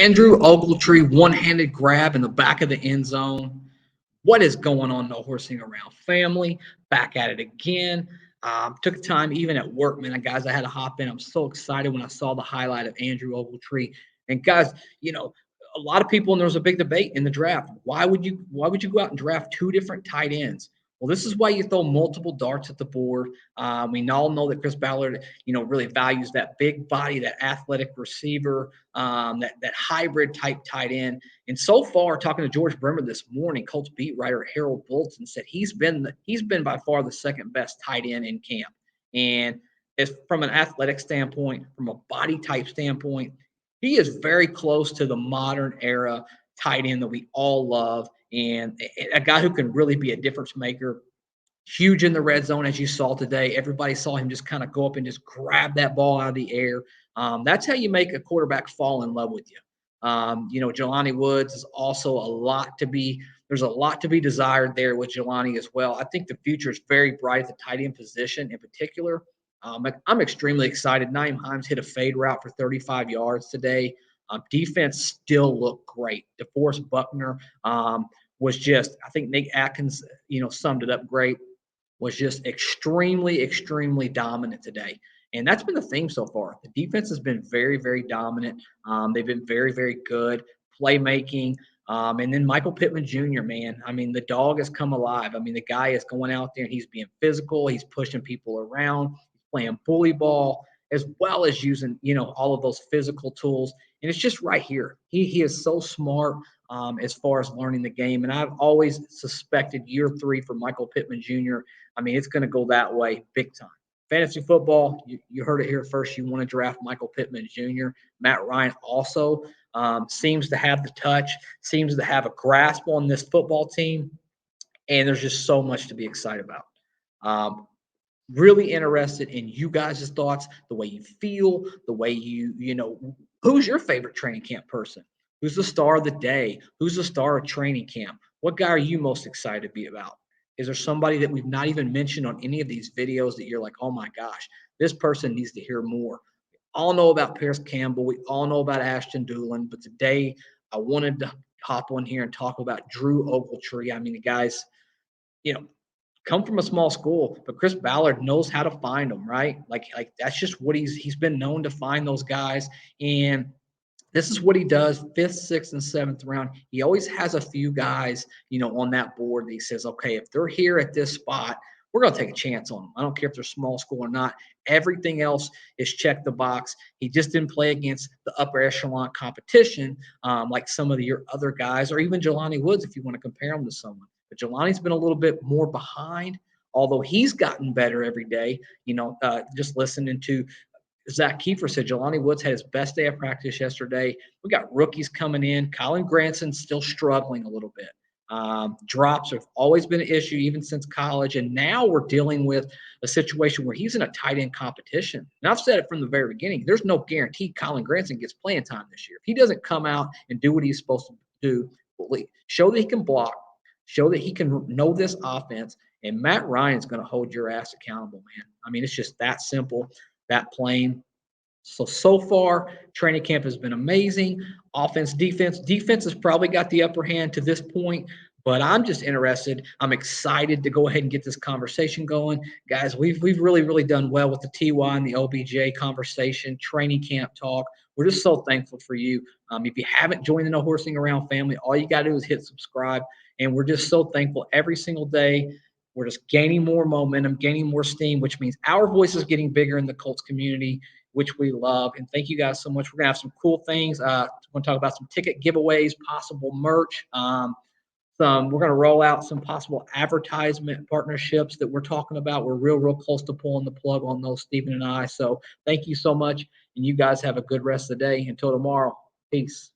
Andrew Ogletree, one-handed grab in the back of the end zone. What is going on, No Horsing Around family? Back at it again. Took time even at work, man. Guys, I had to hop in. I'm so excited when I saw the highlight of Andrew Ogletree. And guys, a lot of people, and there was a big debate in the draft. Why would you go out and draft two different tight ends? Well, this is why you throw multiple darts at the board. We all know that Chris Ballard, really values that big body, that athletic receiver, that hybrid type tight end. And so far, talking to George Bremer this morning, Colts beat writer Harold Bolton said he's been by far the second best tight end in camp. And as from an athletic standpoint, from a body type standpoint, he is very close to the modern era tight end that we all love, and a guy who can really be a difference maker. Huge in the red zone, as you saw today. Everybody saw him just kind of go up and just grab that ball out of the air. That's how you make a quarterback fall in love with you. Jelani Woods is also there's a lot to be desired there with Jelani as well. I think the future is very bright at the tight end position in particular. I'm extremely excited. Naeem Hines hit a fade route for 35 yards today. Defense still looked great. DeForest Buckner was just, I think Nate Atkins, summed it up great, was just extremely, extremely dominant today. And that's been the theme so far. The defense has been very, very dominant. They've been very, very good playmaking. And then Michael Pittman Jr., man, I mean, the dog has come alive. I mean, the guy is going out there and he's being physical. He's pushing people around, he's playing bully ball, as well as using, all of those physical tools. And it's just right here. He is so smart as far as learning the game. And I've always suspected year 3 for Michael Pittman Jr., I mean, it's going to go that way big time. Fantasy football, you heard it here first. You want to draft Michael Pittman Jr. Matt Ryan also seems to have the touch, seems to have a grasp on this football team, and there's just so much to be excited about. Really interested in you guys' thoughts, the way you feel, the way who's your favorite training camp person? Who's the star of the day? Who's the star of training camp? What guy are you most excited to be about? Is there somebody that we've not even mentioned on any of these videos that you're like, oh my gosh, this person needs to hear more? We all know about Paris Campbell. We all know about Ashton Dulin. But today I wanted to hop on here and talk about Drew Ogletree. I mean, the guy's, come from a small school, but Chris Ballard knows how to find them, right? Like that's just what he's been known to find those guys. And this is what he does, 5th, 6th, and 7th round. He always has a few guys, on that board that he says, okay, if they're here at this spot, we're going to take a chance on them. I don't care if they're small school or not. Everything else is check the box. He just didn't play against the upper echelon competition like some of your other guys, or even Jelani Woods if you want to compare him to someone. But Jelani's been a little bit more behind, although he's gotten better every day. Just listening to Zach Kiefer said Jelani Woods had his best day of practice yesterday. We got rookies coming in. Colin Granson's still struggling a little bit. Drops have always been an issue even since college, and now we're dealing with a situation where he's in a tight end competition. And I've said it from the very beginning. There's no guarantee Colin Granson gets playing time this year. If he doesn't come out and do what he's supposed to do, show that he can block, show that he can know this offense, and Matt Ryan's going to hold your ass accountable, man. I mean, it's just that simple, that plain. So far, training camp has been amazing. Offense, defense. Defense has probably got the upper hand to this point, but I'm just interested. I'm excited to go ahead and get this conversation going. Guys, we've really, really done well with the TY and the OBJ conversation, training camp talk. We're just so thankful for you. If you haven't joined the No Horsing Around family, all you got to do is hit subscribe, and we're just so thankful every single day. We're just gaining more momentum, gaining more steam, which means our voice is getting bigger in the Colts community, which we love. And thank you guys so much. We're going to have some cool things. We're going to talk about some ticket giveaways, possible merch. We're going to roll out some possible advertisement partnerships that we're talking about. We're real close to pulling the plug on those, Stephen and I. So thank you so much. And you guys have a good rest of the day. Until tomorrow, peace.